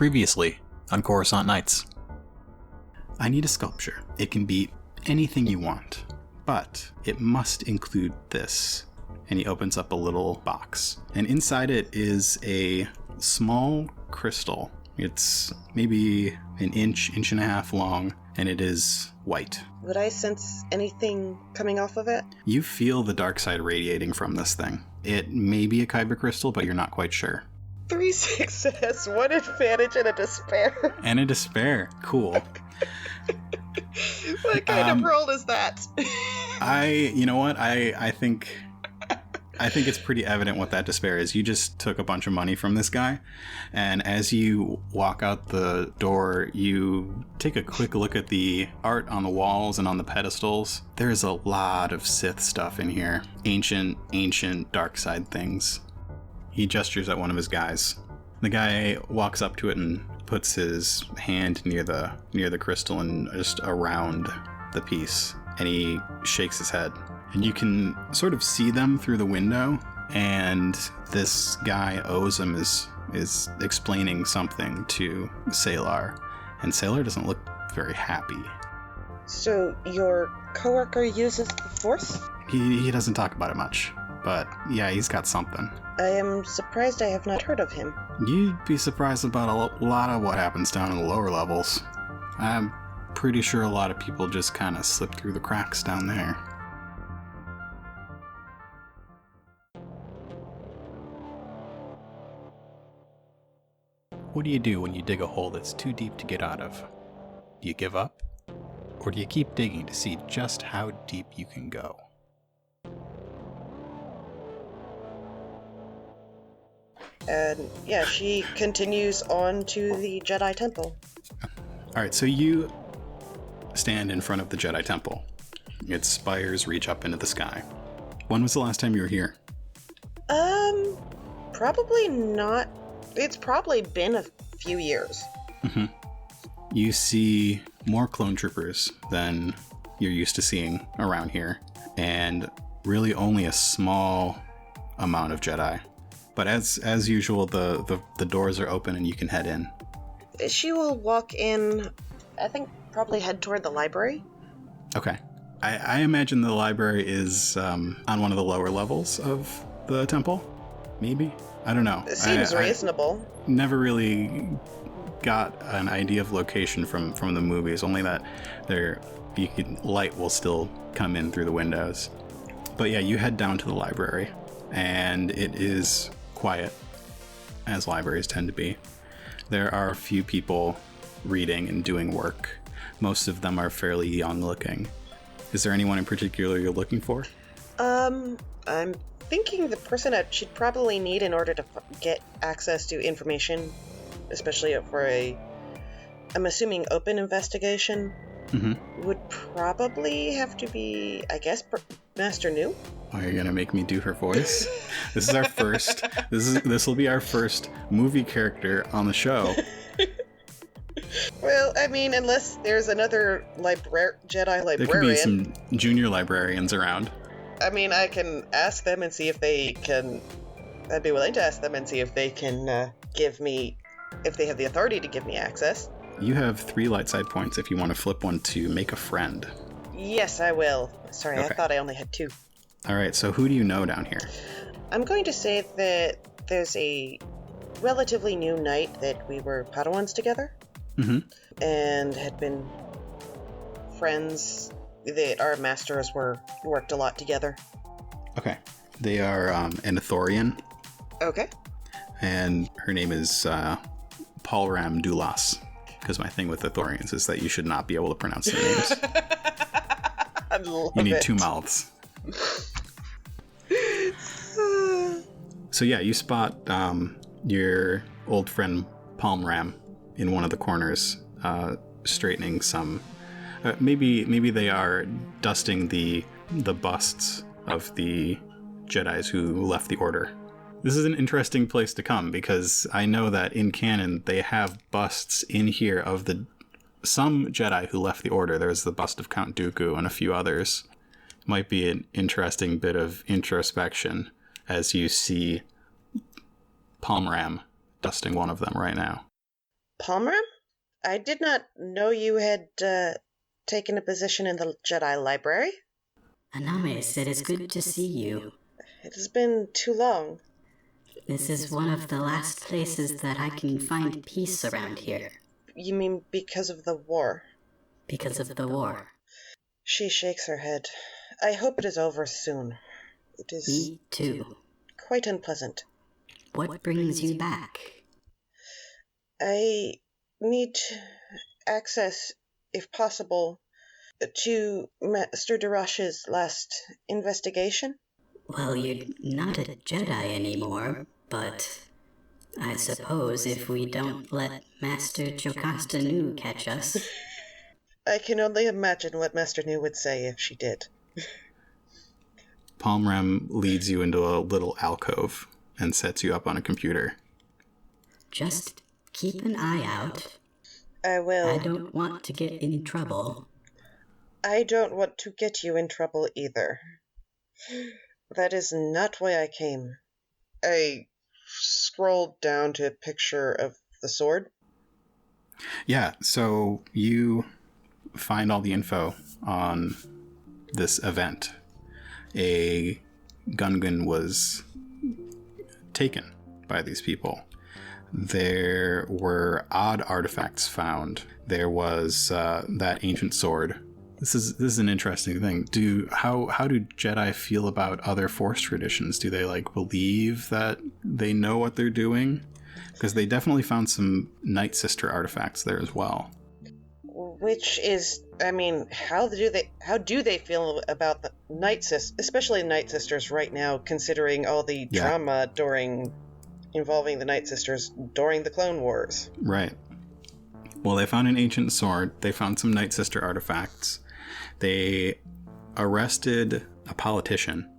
Previously on Coruscant Nights. I need a sculpture. It can be anything you want, but it must include this. And he opens up a little box. And inside it is a small crystal. It's maybe an inch and a half long, and it is white. Would I sense anything coming off of it? You feel the dark side radiating from this thing. It may be a kyber crystal, but you're not quite sure. 3 success, 1 advantage, and a despair. And a despair. Cool. What kind of roll is that? You know what? I think it's pretty evident what that despair is. You just took a bunch of money from this guy, and as you walk out the door, you take a quick look at the art on the walls and on the pedestals. There's a lot of Sith stuff in here. Ancient dark side things. He gestures at one of his guys. The guy walks up to it and puts his hand near the crystal and just around the piece, and he shakes his head. And you can sort of see them through the window, and this guy, Ozum, is explaining something to Salar, and Salar doesn't look very happy. So your coworker uses the Force? He doesn't talk about it much, but yeah, he's got something. I am surprised I have not heard of him. You'd be surprised about a lot of what happens down in the lower levels. I'm pretty sure a lot of people just kind of slip through the cracks down there. What do you do when you dig a hole that's too deep to get out of? Do you give up? Or do you keep digging to see just how deep you can go? And yeah, she continues on to the Jedi Temple. Alright, so you stand in front of the Jedi Temple. Its spires reach up into the sky. When was the last time you were here? Probably not. It's probably been a few years. Mm-hmm. You see more clone troopers than you're used to seeing around here, and really only a small amount of Jedi. But as usual, the doors are open and you can head in. She will walk in, I think probably head toward the library. Okay. I imagine the library is on one of the lower levels of the temple. Maybe? I don't know. It seems reasonable. I never really got an idea of location from the movies, only that light will still come in through the windows. But yeah, you head down to the library, and it is quiet, as libraries tend to be. There are a few people reading and doing work. Most of them are fairly young looking. Is there anyone in particular you're looking for? I'm thinking the person that she'd probably need in order to get access to information, especially for I'm assuming open investigation, would probably have to be, I guess, Master New. Oh, you're gonna make me do her voice? This is our first. This will be our first movie character on the show. Well, I mean, unless there's another Jedi librarian. There could be some junior librarians around. I mean, I can ask them and see if they can. I'd be willing to ask them and see if they can give me, if they have the authority to give me access. You have 3 light side points if you want to flip one to make a friend. Yes, I will. Sorry, okay. I thought I only had 2. All right, so who do you know down here? I'm going to say that there's a relatively new knight that we were Padawans together. And had been friends. That our masters worked a lot together. Okay. They are an Ithorian. Okay. And her name is Palram Dulas. Because my thing with Ithorians is that you should not be able to pronounce their names. I love you need it. 2 mouths. So yeah, you spot your old friend Palmram in one of the corners, straightening some. Maybe they are dusting the busts of the Jedis who left the Order. This is an interesting place to come because I know that in canon they have busts in here of some Jedi who left the Order. There's the bust of Count Dooku and a few others. Might be an interesting bit of introspection as you see Palmram dusting one of them right now. Palmer? I did not know you had taken a position in the Jedi Library. Anames, it is good to see you. It has been too long. This is one of the last places that I can find peace around here. You mean because of the war? Because of the war. She shakes her head. I hope it is over soon. It is... Me too. Quite unpleasant. What brings you back? I need access, if possible, to Master Darash's last investigation. Well, you're not a Jedi anymore, but I suppose if we don't let Master Jocasta Nu catch us... I can only imagine what Master Nu would say if she did. Palmrem leads you into a little alcove and sets you up on a computer. Just keep an eye out. I will. I don't want to get in trouble. I don't want to get you in trouble either. That is not why I came. I scrolled down to a picture of the sword. Yeah, so you find all the info on this event. A Gungan was taken by these people. There were odd artifacts found. There was that ancient sword. This is an interesting thing. How do Jedi feel about other Force traditions? Do they believe that they know what they're doing? Because they definitely found some Night Sister artifacts there as well. Which is, I mean, how do they feel about the Night Sisters, especially Night Sisters right now, considering all the drama involving the Night Sisters during the Clone Wars? Right. Well, they found an ancient sword. They found some Night Sister artifacts. They arrested a politician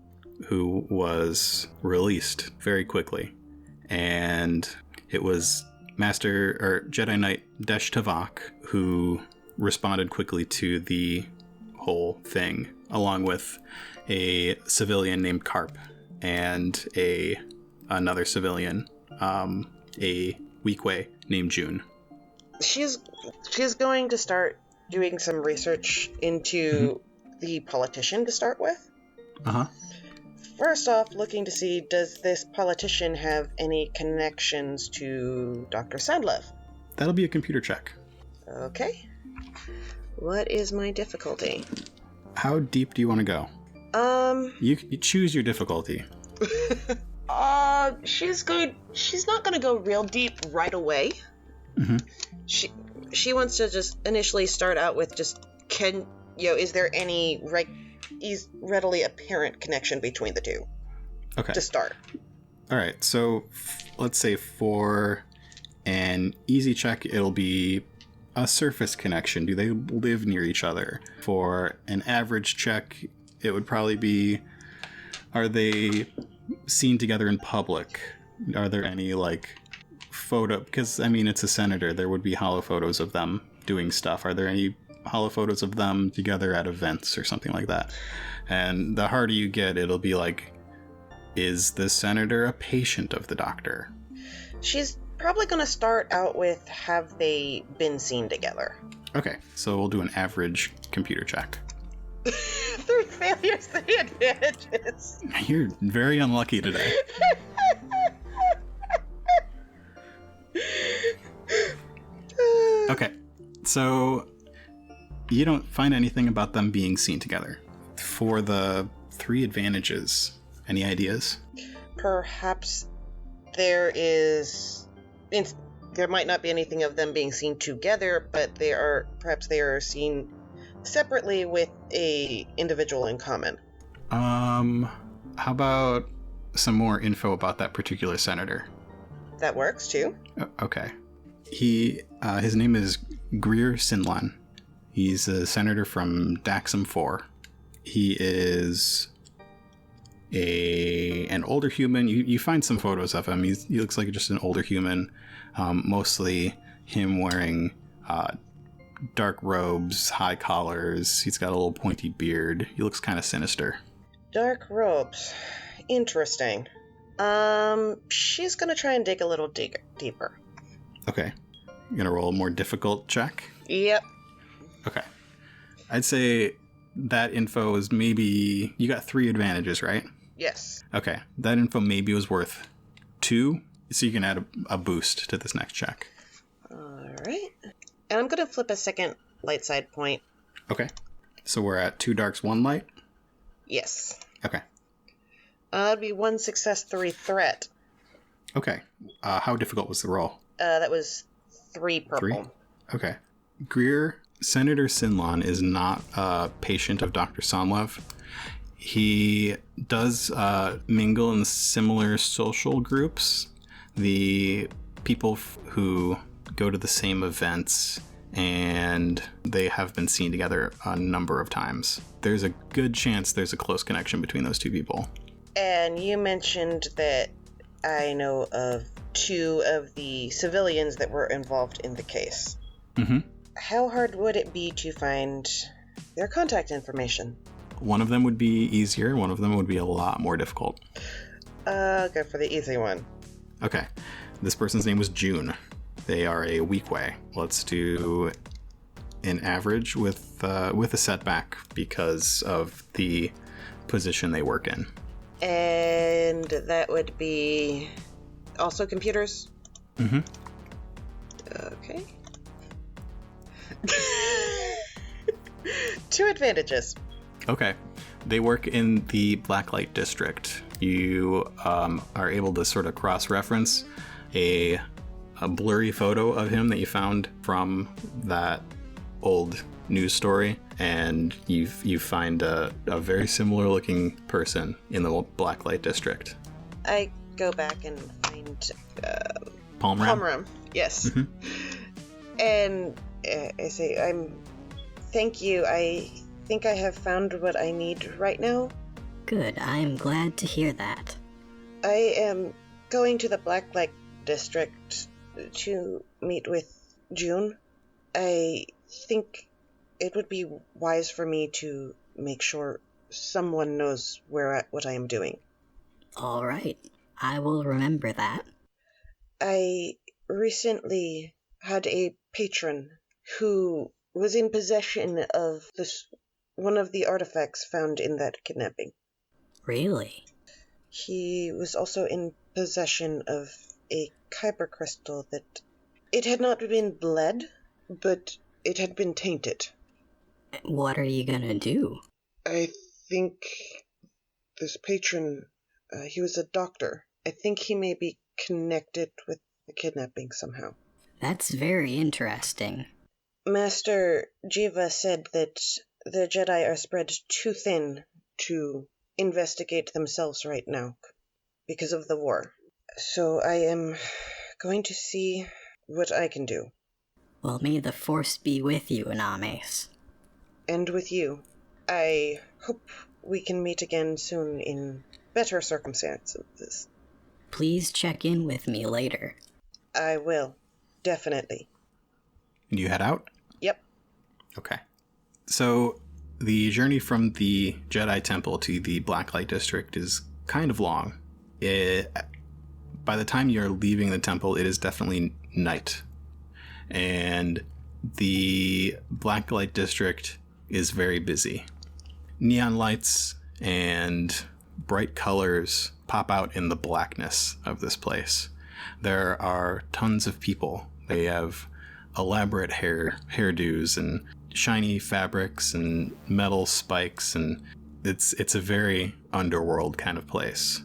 who was released very quickly. And it was Jedi Knight Desh Tavak who responded quickly to the whole thing, along with a civilian named Karp and another civilian, a Weequay named June. She's going to start doing some research into the politician to start with. Uh-huh. First off, looking to see, does this politician have any connections to Dr. Sandlev? That'll be a computer check. Okay. What is my difficulty? How deep do you want to go? You choose your difficulty. She's not gonna go real deep right away. Mm-hmm. She wants to just initially start out with just, is there any readily apparent connection between the two? Okay. To start. All right, so let's say for an easy check, it'll be a surface connection. Do they live near each other? For an average check, it would probably be, are they seen together in public? Are there any photo? Because it's a senator. There would be hollow photos of them doing stuff. Are there any hollow photos of them together at events or something like that? And the harder you get, it'll be is the senator a patient of the doctor? She's probably going to start out with, have they been seen together? Okay, so we'll do an average computer check. 3 failures, 3 advantages. You're very unlucky today. Okay, so you don't find anything about them being seen together. For the 3 advantages, any ideas? Perhaps there might not be anything of them being seen together, but perhaps they are seen separately with a individual in common. How about some more info about that particular senator? That works too. Okay. His name is Greer Sinlan. He's a senator from Daxam 4. He is an older human. You find some photos of him. He looks like just an older human, mostly him wearing dark robes, high collars. He's got a little pointy beard. He looks kind of sinister. Dark robes. Interesting. She's gonna try and dig a little deeper. Okay. going to roll a more difficult check? Yep. Okay. I'd say that info is maybe... You got 3 advantages, right? Yes. Okay. That info maybe was worth 2, so you can add a boost to this next check. All right. And I'm going to flip a second light side point. Okay. So we're at 2 darks, 1 light? Yes. Okay. That'd be 1 success, 3 threat. Okay. How difficult was the roll? That was 3 purple. 3? Okay. Greer, Senator Sinlon is not a patient of Dr. Somlev. He does mingle in similar social groups. The people who go to the same events, and they have been seen together a number of times. There's a good chance there's a close connection between those 2 people. And you mentioned that I know of 2 of the civilians that were involved in the case. Mm-hmm. How hard would it be to find their contact information? One of them would be easier, one of them would be a lot more difficult. Go for the easy one. Okay. This person's name was June. They are a week way. Let's do an average with a setback because of the position they work in. And that would be also computers? Mm-hmm. Okay. 2 advantages. Okay. They work in the Blacklight District. You are able to sort of cross-reference a blurry photo of him that you found from that old news story, and you find a very similar looking person in the Blacklight District. I go back and find Palmram? Yes. Mm-hmm. And I say, thank you. I think I have found what I need right now. Good, I'm glad to hear that. I am going to the Blacklight District to meet with June. I think it would be wise for me to make sure someone knows what I am doing. All right, I will remember that. I recently had a patron who was in possession of one of the artifacts found in that kidnapping. Really? He was also in possession of a kyber crystal that it had not been bled, but it had been tainted. What are you gonna do? I think this patron, he was a doctor. I think he may be connected with the kidnapping somehow. That's very interesting. Master Jiva said that the Jedi are spread too thin to investigate themselves right now because of the war. So I am going to see what I can do. Well, may the Force be with you, Anames. And with you. I hope we can meet again soon in better circumstances. Please check in with me later. I will. Definitely. And you head out? Yep. Okay. So the journey from the Jedi Temple to the Blacklight District is kind of long. By the time you're leaving the temple, it is definitely night. And the Blacklight District is very busy. Neon lights and bright colors pop out in the blackness of this place. There are tons of people. They have elaborate hairdos and shiny fabrics and metal spikes, and it's a very underworld kind of place.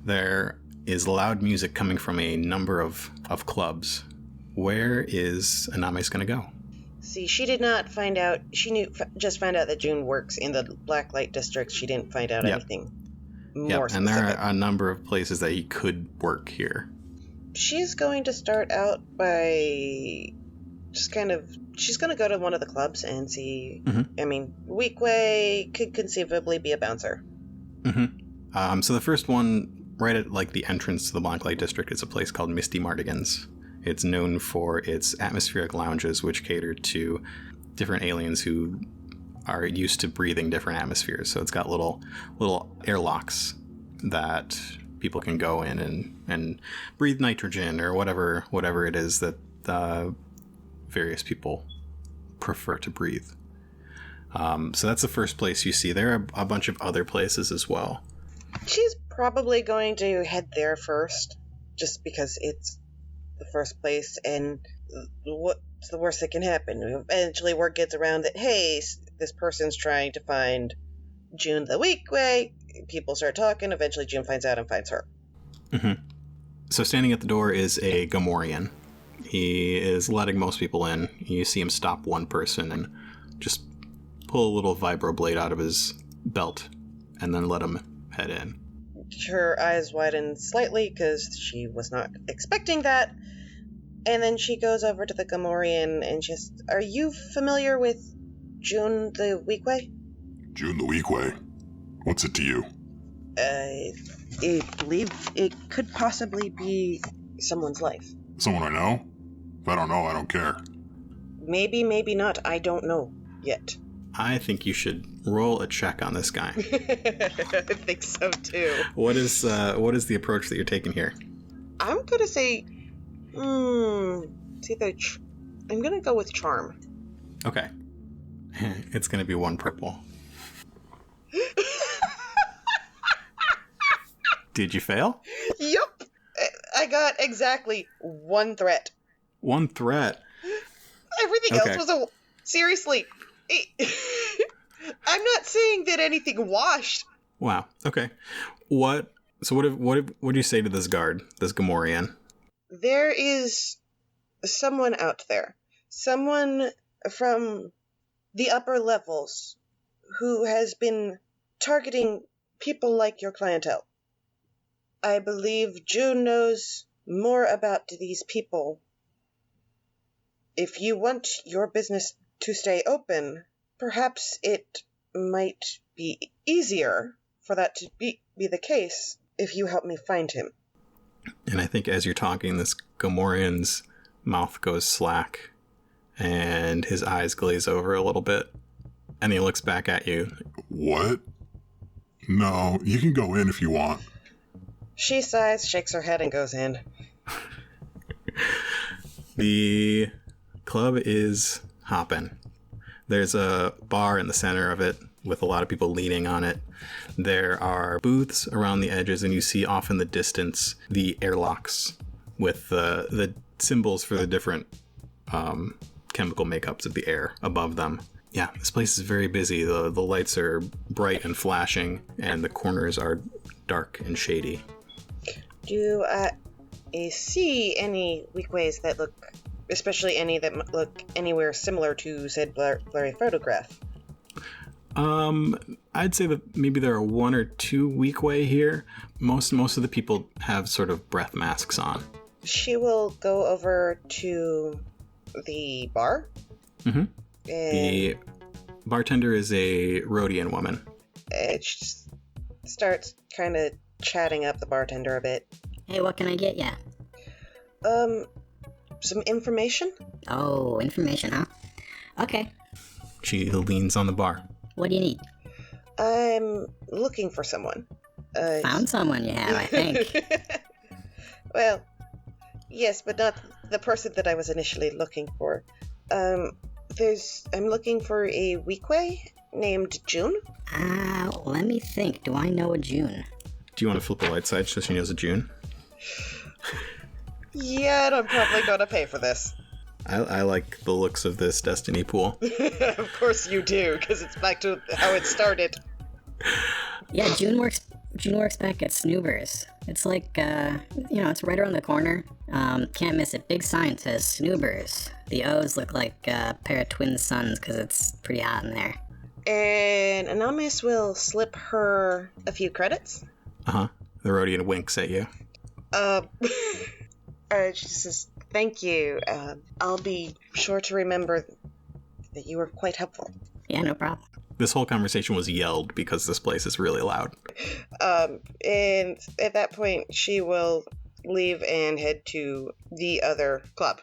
There is loud music coming from a number of clubs. Where is Anames going to go? See, she did not find out. She just found out that June works in the Blacklight District. She didn't find out anything more specific. And there are a number of places that he could work here. She's going to start out by just she's going to go to one of the clubs and see. Mm-hmm. I mean, Weekway could conceivably be a bouncer. Mm-hmm. So the first one, right at like the entrance to the Blacklight District, is a place called Misty Mardigan's. It's known for its atmospheric lounges, which cater to different aliens who are used to breathing different atmospheres. So it's got little airlocks that people can go in and breathe nitrogen or whatever it is that various people prefer to breathe. So that's the first place you see. There are a bunch of other places as well. She's probably going to head there first, just because it's the first place, and what's the worst that can happen? Eventually word gets around that, hey, this person's trying to find June the Weekway. People start talking. Eventually June finds out and finds her. Mm-hmm. So standing at the door is a Gamorrean. He is letting most people in. You see him stop one person and just pull a little vibroblade out of his belt and then let him head in. Her eyes widen slightly because she was not expecting that. And then she goes over to the Gamorrean and just, are you familiar with June the Weekway? June the Weekway? What's it to you? I believe it could possibly be someone's life. Someone I know? If I don't know, I don't care. Maybe, maybe not. I don't know yet. I think you should roll a check on this guy. I think so too. What is the approach that you're taking here? I'm gonna say, it's either I'm gonna go with charm. Okay. It's gonna be 1 purple. Did you fail? Yup. I got exactly 1 threat. 1 threat. Everything else was seriously. I'm not saying that anything washed. Wow. Okay. What do you say to this guard, this Gamorrean? There is someone out there. Someone from the upper levels who has been targeting people like your clientele. I believe June knows more about these people. If you want your business to stay open, perhaps it might be easier for that to be the case if you help me find him. And I think as you're talking, this Gamorrean's mouth goes slack and his eyes glaze over a little bit. And he looks back at you. What? No, you can go in if you want. She sighs, shakes her head, and goes in. The club is hopping. There's a bar in the center of it with a lot of people leaning on it. There are booths around the edges, and you see off in the distance the airlocks with the symbols for the different chemical makeups of the air above them. Yeah, this place is very busy. The lights are bright and flashing, and the corners are dark and shady. Do I see any weakways that look, especially any that look anywhere similar to said blurry photograph? I'd say that maybe there are 1 or 2 weakway here. Most of the people have sort of breath masks on. She will go over to the bar. Mm-hmm. The bartender is a Rhodian woman. She just starts kind of chatting up the bartender a bit. Hey, what can I get ya? Some information? Oh, information, huh? Okay. She leans on the bar. What do you need? I'm looking for someone. Found someone you have, I think. Well, yes, but not the person that I was initially looking for. I'm looking for a weekway named June. Let me think. Do I know a June? Do you want to flip a light side so she knows a June? Yeah, and I'm probably gonna pay for this. I like the looks of this Destiny pool. Of course you do, because it's back to how it started. Yeah, June works back at Snoobers. It's like, it's right around the corner. Can't miss it. Big sign says Snoobers. The O's look like a pair of twin suns because it's pretty hot in there. And Anames will slip her a few credits. Uh-huh. The Rhodian winks at you. She says, thank you. I'll be sure to remember that you were quite helpful. Yeah, no problem. This whole conversation was yelled because this place is really loud. And at that point, she will leave and head to the other club.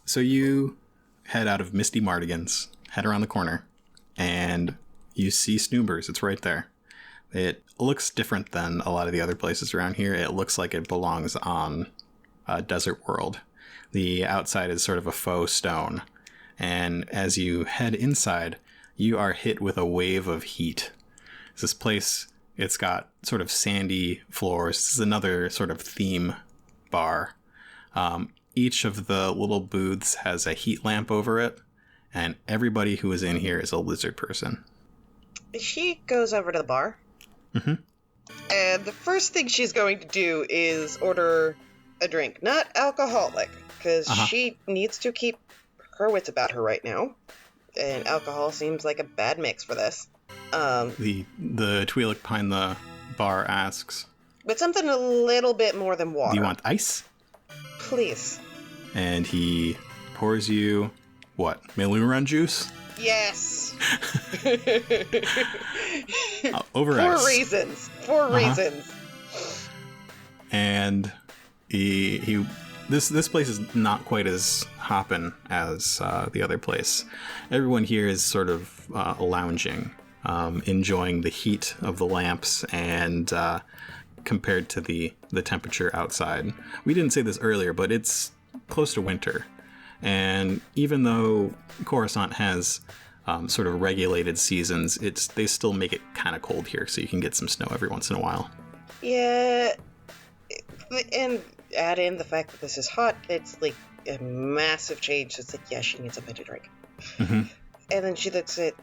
So you head out of Misty Mardigan's, head around the corner, and you see Snoobers. It's right there. It looks different than a lot of the other places around here. It looks like it belongs on a desert world The outside is sort of a faux stone. And as you head inside, you are hit with a wave of heat. This place, it's got sort of sandy floors. This is another sort of theme bar. Each of the little booths has a heat lamp over it, and everybody who is in here is a lizard person. She goes over to the bar. Mm-hmm. And the first thing she's going to do is order a drink. Not alcoholic, because she needs to keep her wits about her right now. And alcohol seems like a bad mix for this. The Twi'lek behind the bar asks, But something a little bit more than water. do you want ice? Please. And he pours you, what, Maluran juice? Yes. Over ice. For reasons. And this place is not quite as hoppin' as the other place. Everyone here is sort of lounging, enjoying the heat of the lamps and compared to the temperature outside. We didn't say this earlier, but it's close to winter. And even though Coruscant has sort of regulated seasons, they still make it kind of cold here, so you can get some snow every once in a while. Yeah. And add in the fact that this is hot, it's like a massive change. It's like, yeah, she needs something to drink. Mm-hmm. And then she looks at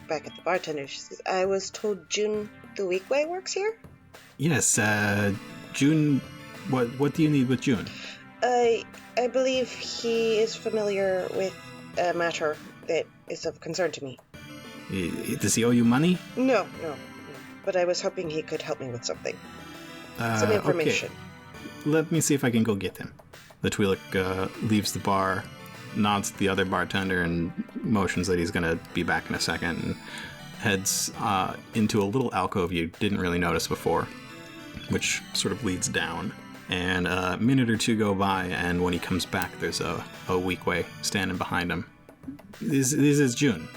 back at the bartender. She says, I was told June the Weekway works here? Yes, June, what do you need with June? I believe he is familiar with a matter that is of concern to me. Does he owe you money? No. But I was hoping he could help me with something. Some information. Okay. Let me see if I can go get him. The Twi'lek leaves the bar, nods to the other bartender, and motions that he's going to be back in a second, and heads into a little alcove you didn't really notice before, which sort of leads down. And a minute or two go by, and when he comes back, there's a Weekway standing behind him. This is June.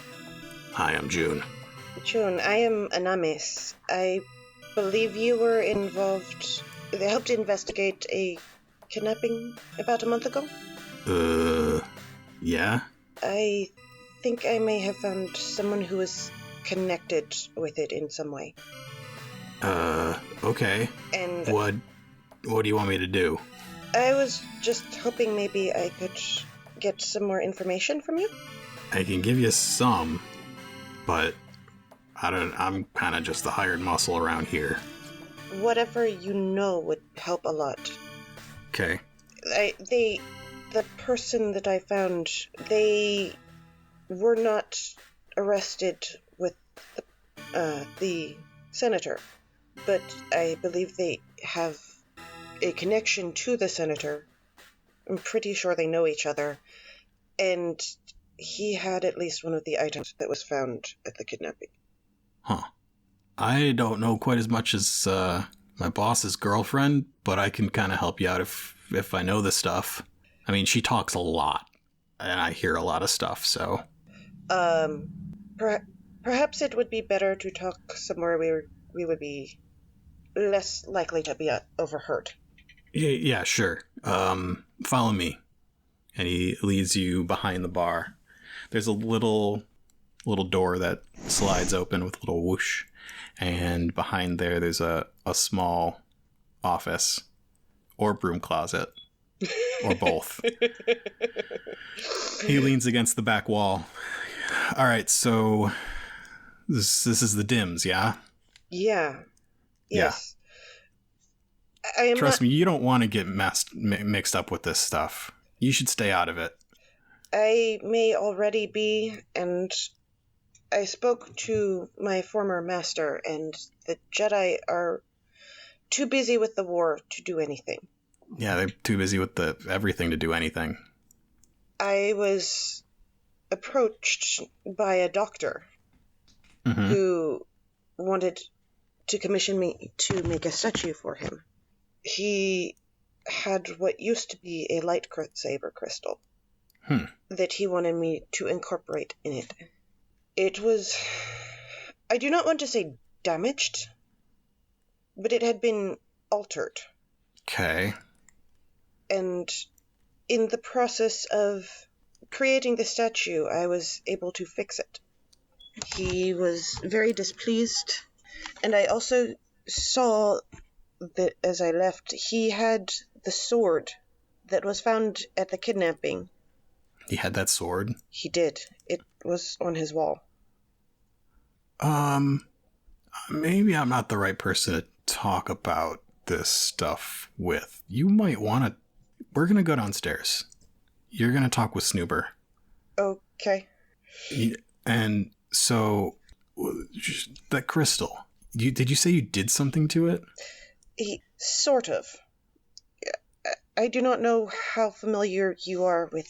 Hi, I'm June. June, I am Anames. I believe you were involved. They helped investigate a kidnapping about a month ago? Yeah? I think I may have found someone who is connected with it in some way. Okay. And What do you want me to do? I was just hoping maybe I could get some more information from you. I can give you some, but I'm kind of just the hired muscle around here. Whatever you know would help a lot. Okay. The person that I found, they were not arrested with the senator, but I believe they have a connection to the senator. I'm pretty sure they know each other, and he had at least one of the items that was found at the kidnapping. Huh. I don't know quite as much as my boss's girlfriend, but I can kind of help you out if I know the stuff. I mean, she talks a lot, and I hear a lot of stuff, so... Perhaps it would be better to talk somewhere where we would be less likely to be overheard. Yeah, sure. Follow me. And he leads you behind the bar. There's a little door that slides open with a little whoosh. And behind there's a small office or broom closet or both. He leans against the back wall. All right, so this is the Dims, yeah? Yeah. Yes. Yeah. Trust me, you don't want to get mixed up with this stuff. You should stay out of it. I may already be, and I spoke to my former master, and the Jedi are too busy with the war to do anything. Yeah, they're too busy with everything to do anything. I was approached by a doctor who wanted to commission me to make a statue for him. He had what used to be a lightsaber crystal that he wanted me to incorporate in it. It was, I do not want to say damaged, but it had been altered. Okay. And in the process of creating the statue, I was able to fix it. He was very displeased, and I also saw that as I left, he had the sword that was found at the kidnapping. He had that sword? He did. It was on his wall. Maybe I'm not the right person to talk about this stuff with. You might want to... We're going to go downstairs. You're going to talk with Snooper. Okay. And so, that crystal, did you say you did something to it? Sort of. I do not know how familiar you are with...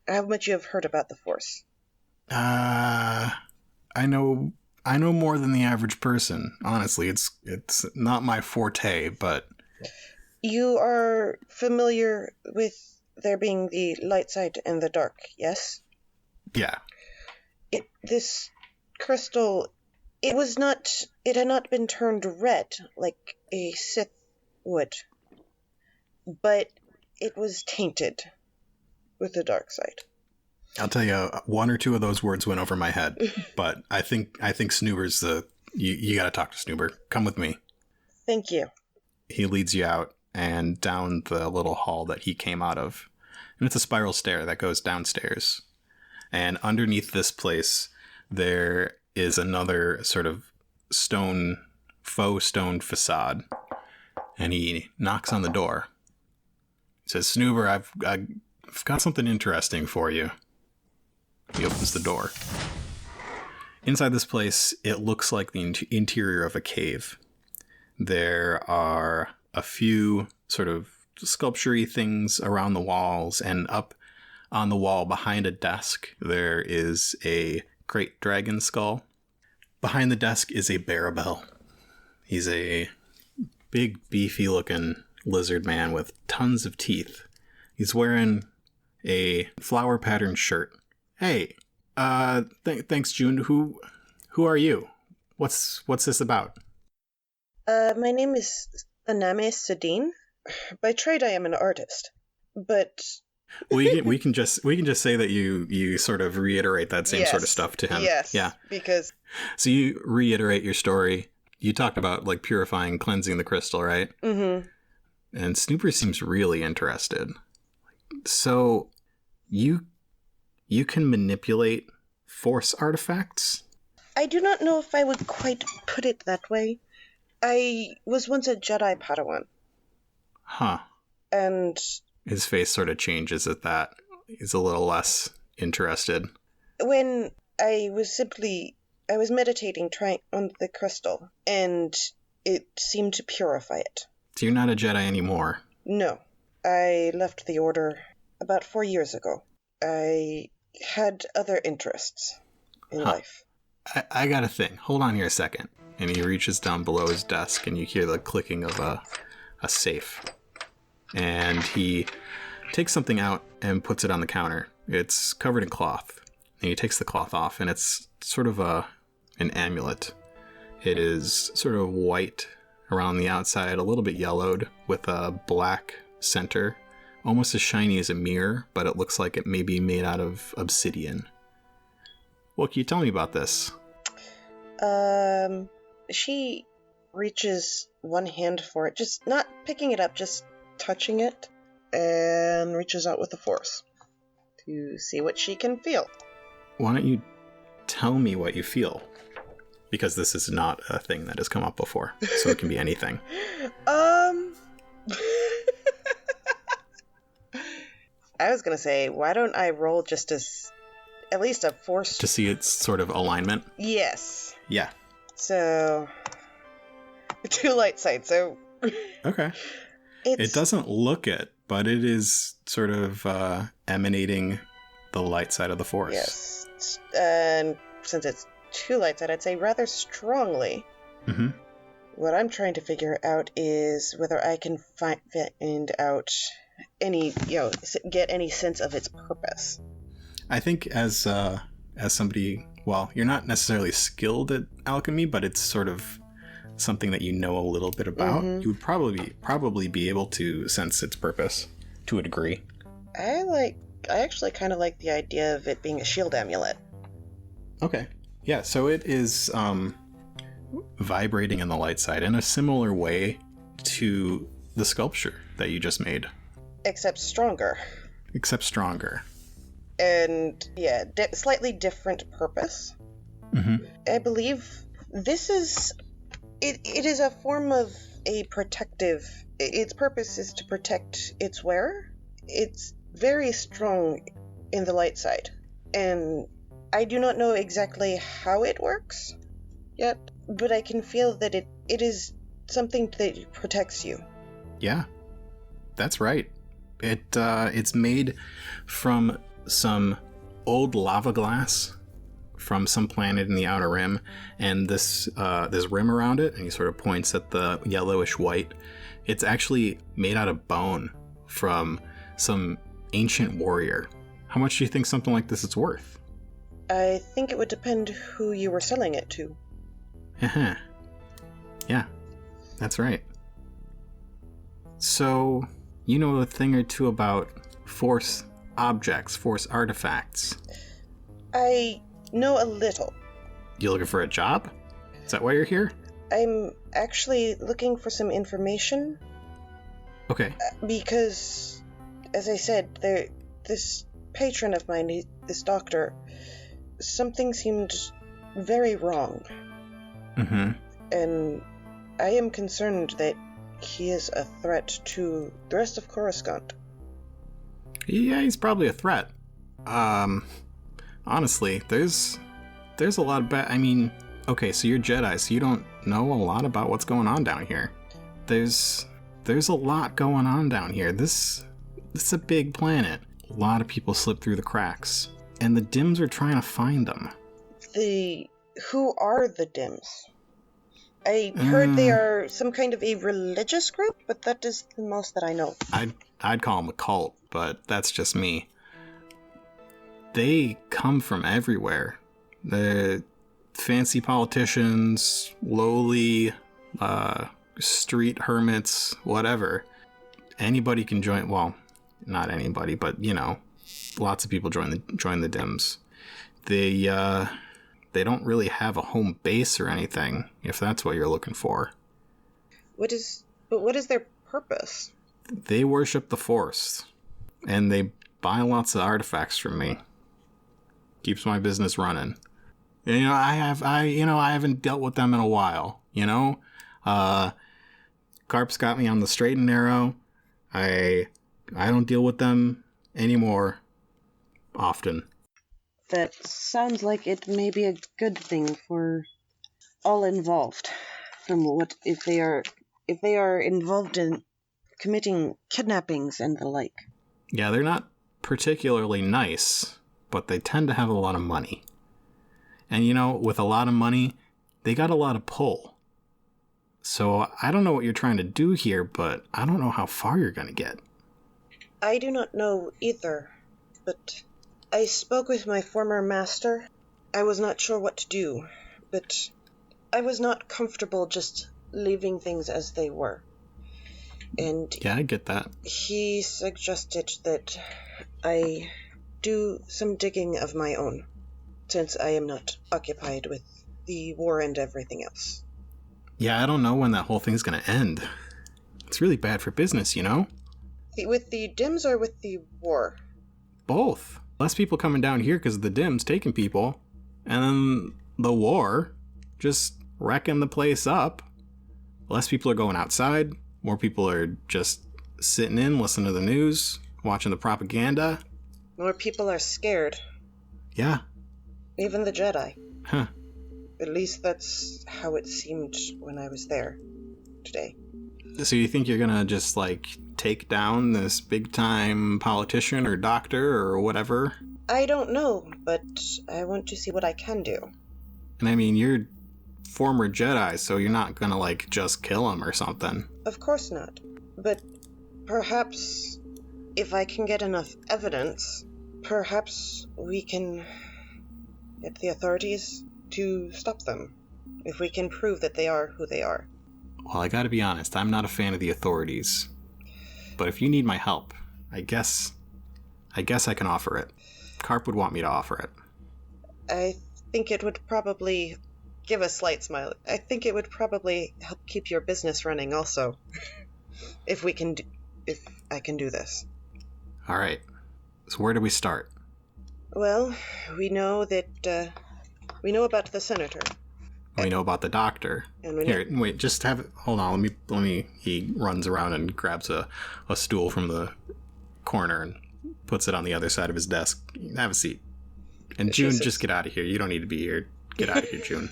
how much you have heard about the Force. I know more than the average person. Honestly, it's not my forte, but... You are familiar with there being the light side and the dark, yes? Yeah. This crystal, it had not been turned red like a Sith would, but it was tainted with the dark side. I'll tell you, one or two of those words went over my head, but I think Snoober's you got to talk to Snoober. Come with me. Thank you. He leads you out and down the little hall that he came out of. And it's a spiral stair that goes downstairs. And underneath this place, there is another sort of faux stone facade. And he knocks on the door. He says, Snoober, I've got something interesting for you. He opens the door. Inside this place, it looks like the interior of a cave. There are a few sort of sculpture-y things around the walls, and up on the wall behind a desk, there is a great dragon skull. Behind the desk is a Barabel. He's a big, beefy-looking lizard man with tons of teeth. He's wearing a flower-patterned shirt. Hey, thanks, June. Who are you? What's this about? My name is Anames Sudeen. By trade, I am an artist, but we can just say that you sort of reiterate that same sort of stuff to him. Yes, yeah. Because so you reiterate your story. You talked about like purifying, cleansing the crystal, right? Mm-hmm. And Snooper seems really interested. So you can manipulate Force artifacts? I do not know if I would quite put it that way. I was once a Jedi Padawan. Huh. And his face sort of changes at that. He's a little less interested. When I was meditating trying on the crystal, and it seemed to purify it. So you're not a Jedi anymore? No. I left the Order about 4 years ago. I had other interests in life. I got a thing. Hold on here a second. And he reaches down below his desk, and you hear the clicking of a safe. And he takes something out and puts it on the counter. It's covered in cloth. And he takes the cloth off, and it's sort of an amulet. It is sort of white around the outside, a little bit yellowed, with a black center. Almost as shiny as a mirror, but it looks like it may be made out of obsidian. What can you tell me about this? She reaches one hand for it, just not picking it up, just touching it, and reaches out with the Force to see what she can feel. Why don't you tell me what you feel? Because this is not a thing that has come up before, so it can be anything. I was gonna say, why don't I roll just as at least a Force to see its sort of alignment? Yes. Yeah. So 2 light sides. So okay. It doesn't look it, but it is sort of emanating the light side of the Force. Yes, and since it's 2 light side, I'd say rather strongly. Mm-hmm. What I'm trying to figure out is whether I can find out any, get any sense of its purpose. I think as somebody, well, you're not necessarily skilled at alchemy, but it's sort of something that you know a little bit about, you would probably be able to sense its purpose to a degree. I actually kind of like the idea of it being a shield amulet. Okay. Yeah, so it is vibrating in the light side in a similar way to the sculpture that you just made. Except stronger. And, yeah, slightly different purpose. Mm-hmm. I believe this is... It is a form of a protective... Its purpose is to protect its wearer. It's very strong in the light side. And I do not know exactly how it works yet, but I can feel that it is something that protects you. Yeah, that's right. It's made from some old lava glass from some planet in the Outer Rim, and this rim around it, and he sort of points at the yellowish white. It's actually made out of bone from some ancient warrior. How much do you think something like this is worth? I think it would depend who you were selling it to. Yeah, that's right. So, you know a thing or two about Force objects, Force artifacts. I know a little. You looking for a job? Is that why you're here? I'm actually looking for some information. Okay. Because, as I said, this patron of mine, this doctor, something seemed very wrong. Mm-hmm. And I am concerned that he is a threat to the rest of Coruscant. Yeah, he's probably a threat. Honestly, there's a lot of I mean, okay, so you're Jedi, so you don't know a lot about what's going on down here. There's a lot going on down here. This is a big planet. A lot of people slip through the cracks, and the Dims are trying to find them. Who are the Dims? I heard they are some kind of a religious group, but that is the most that I know. I'd call them a cult, but that's just me. They come from everywhere. The fancy politicians, lowly street hermits, whatever. Anybody can join. Well, not anybody, but you know, lots of people join the Dims. They don't really have a home base or anything, if that's what you're looking for. What is their purpose? They worship the Force, and they buy lots of artifacts from me. Keeps my business running. And, you know, I haven't dealt with them in a while. You know, Carp's got me on the straight and narrow. I don't deal with them anymore often. That sounds like it may be a good thing for all involved. From what if they are involved in committing kidnappings and the like. Yeah, they're not particularly nice, but they tend to have a lot of money. And you know, with a lot of money, they got a lot of pull. So I don't know what you're trying to do here, but I don't know how far you're going to get. I do not know either, but I spoke with my former master. I was not sure what to do, but I was not comfortable just leaving things as they were. And yeah, I get that. He suggested that I do some digging of my own, since I am not occupied with the war and everything else. Yeah, I don't know when that whole thing's going to end. It's really bad for business, you know? With the Dims or with the war? Both. Less people coming down here because of the Dims taking people, and then the war just wrecking the place up. Less people are going outside. More people are just sitting in, listening to the news, watching the propaganda. More people are scared. Yeah. Even the Jedi. Huh. At least that's how it seemed when I was there today. So you think you're gonna just, like, take down this big-time politician or doctor or whatever? I don't know, but I want to see what I can do. And I mean, you're former Jedi, so you're not gonna, like, just kill him or something. Of course not. But perhaps if I can get enough evidence, perhaps we can get the authorities to stop them. If we can prove that they are who they are. Well, I gotta be honest, I'm not a fan of the authorities. But if you need my help, I guess I can offer it. Carp would want me to offer it. I think it would probably give a slight smile. I think it would probably help keep your business running also. if I can do this. All right. So where do we start? Well, we know that we know about the senator. We know about the doctor. And we Here, wait, just have it. Hold on. Let me. He runs around and grabs a stool from the corner and puts it on the other side of his desk. Have a seat. And June, just get out of here. You don't need to be here. Get out of here, June.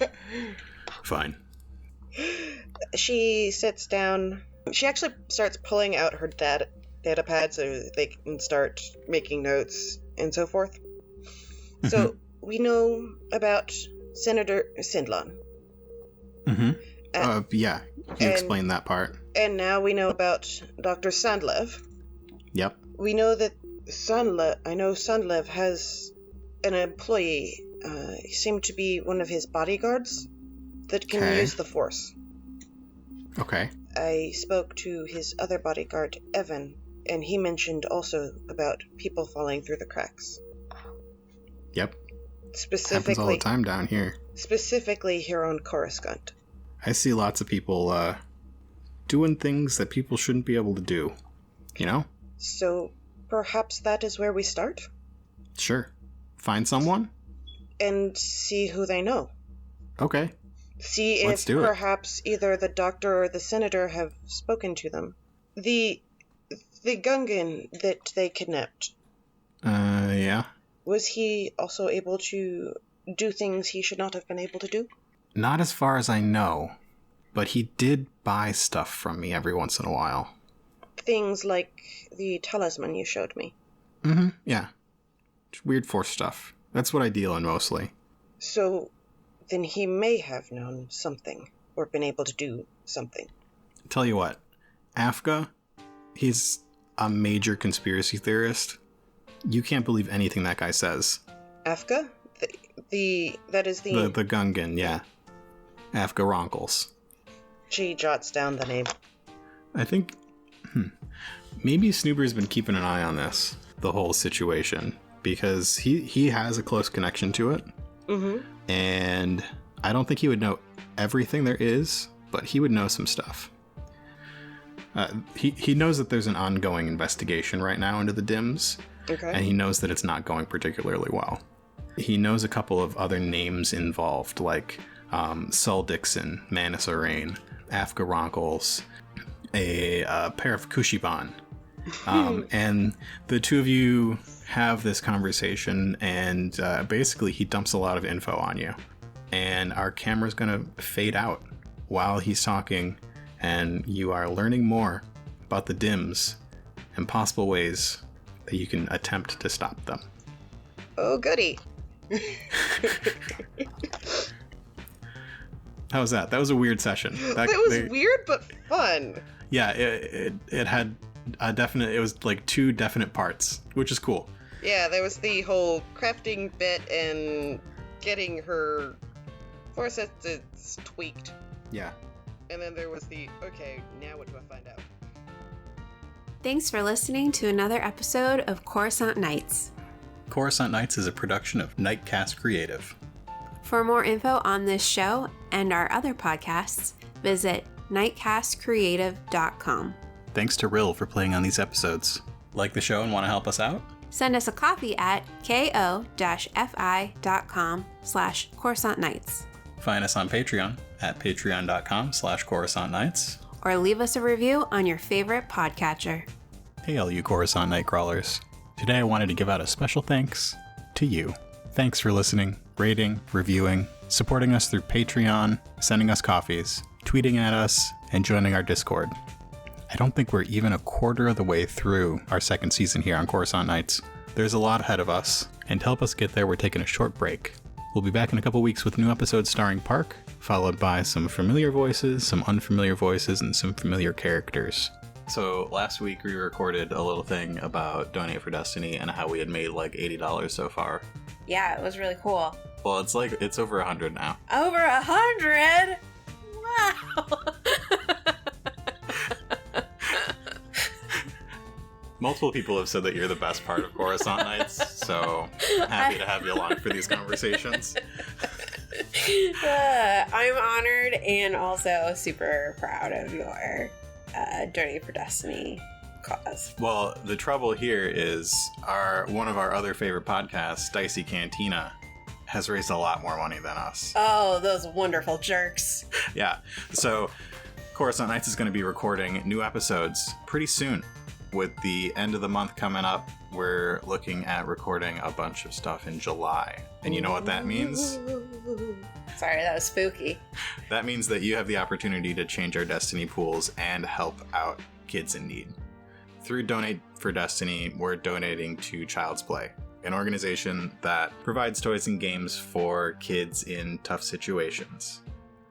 Fine. She sits down. She actually starts pulling out her data pad so they can start making notes and so forth. Mm-hmm. So we know about Senator Sindlon. Mm-hmm. Yeah. You explained that part. And now we know about Dr. Sandlev. Yep. We know that Sandlev has an employee. He seemed to be one of his bodyguards that can use the Force. Okay. I spoke to his other bodyguard, Evan, and he mentioned also about people falling through the cracks. Yep. Specifically, happens all the time down here. Specifically here on Coruscant. I see lots of people doing things that people shouldn't be able to do. You know? So perhaps that is where we start? Sure. Find someone? And see who they know. Okay. See if perhaps either the doctor or the senator have spoken to them. The Gungan that they kidnapped. Yeah. Was he also able to do things he should not have been able to do? Not as far as I know, but he did buy stuff from me every once in a while. Things like the talisman you showed me. Mm-hmm, yeah. Weird Force stuff. That's what I deal in mostly. So, then he may have known something, or been able to do something. Tell you what, Afka, he's a major conspiracy theorist. You can't believe anything that guy says. Afka? That is the... The Gungan, yeah. Afka Ronkles. She jots down the name. I think... maybe Snoober's been keeping an eye on this, the whole situation, because he has a close connection to it. Mm-hmm. And I don't think he would know everything there is, but he would know some stuff. He knows that there's an ongoing investigation right now into the DIMS, and he knows that it's not going particularly well. He knows a couple of other names involved, like Sol Dixon, Manus Orain, Afka Ronkles, a pair of Kushiban. And the two of you have this conversation, and basically he dumps a lot of info on you. And our camera's gonna fade out while he's talking, and you are learning more about the DIMS and possible ways that you can attempt to stop them. Oh, goody. How was that? That was a weird session. That was weird, but fun. Yeah, it had it was like two definite parts, which is cool. Yeah, there was the whole crafting bit and getting her Force senses tweaked. Yeah. And then there was the, okay, now what do I find out? Thanks for listening to another episode of Coruscant Nights. Coruscant Nights is a production of Nightcast Creative. For more info on this show and our other podcasts, visit nightcastcreative.com. Thanks to Rill for playing on these episodes. Like the show and want to help us out? Send us a copy at ko-fi.com/Coruscant Nights. Find us on Patreon at patreon.com/Coruscant Nights. Or leave us a review on your favorite podcatcher. Hey, all you Coruscant Nightcrawlers. Today I wanted to give out a special thanks to you. Thanks for listening, rating, reviewing, supporting us through Patreon, sending us coffees, tweeting at us, and joining our Discord. I don't think we're even a quarter of the way through our second season here on Coruscant Nights. There's a lot ahead of us, and to help us get there, we're taking a short break. We'll be back in a couple weeks with new episodes starring Park, followed by some familiar voices, some unfamiliar voices, and some familiar characters. So last week we recorded a little thing about Donate for Destiny and how we had made like $80 so far. Yeah, it was really cool. Well, it's over 100 now. Over 100? Wow. Multiple people have said that you're the best part of Coruscant Nights, so happy to have you along for these conversations. I'm honored and also super proud of your Donate for Destiny cause. Well, the trouble here is one of our other favorite podcasts, Dicey Cantina, has raised a lot more money than us. Oh, those wonderful jerks. Yeah, so Coruscant Nights is going to be recording new episodes pretty soon. With the end of the month coming up, we're looking at recording a bunch of stuff in July. And you know what that means? Sorry, that was spooky. That means that you have the opportunity to change our Destiny pools and help out kids in need. Through Donate for Destiny, we're donating to Child's Play, an organization that provides toys and games for kids in tough situations.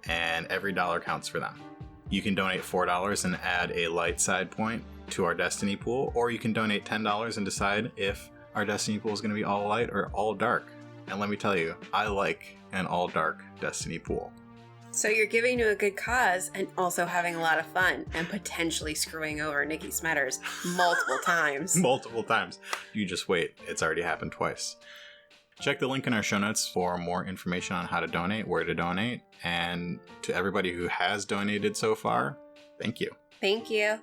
And every dollar counts for them. You can donate $4 and add a light side point to our Destiny pool, or you can donate $10 and decide if our Destiny pool is going to be all light or all dark. And let me tell you, I like an all dark Destiny pool. So you're giving to a good cause and also having a lot of fun and potentially screwing over Nikki Smetters multiple times. Multiple times. You just wait. It's already happened twice. Check the link in our show notes for more information on how to donate, where to donate, and to everybody who has donated so far, thank you. Thank you.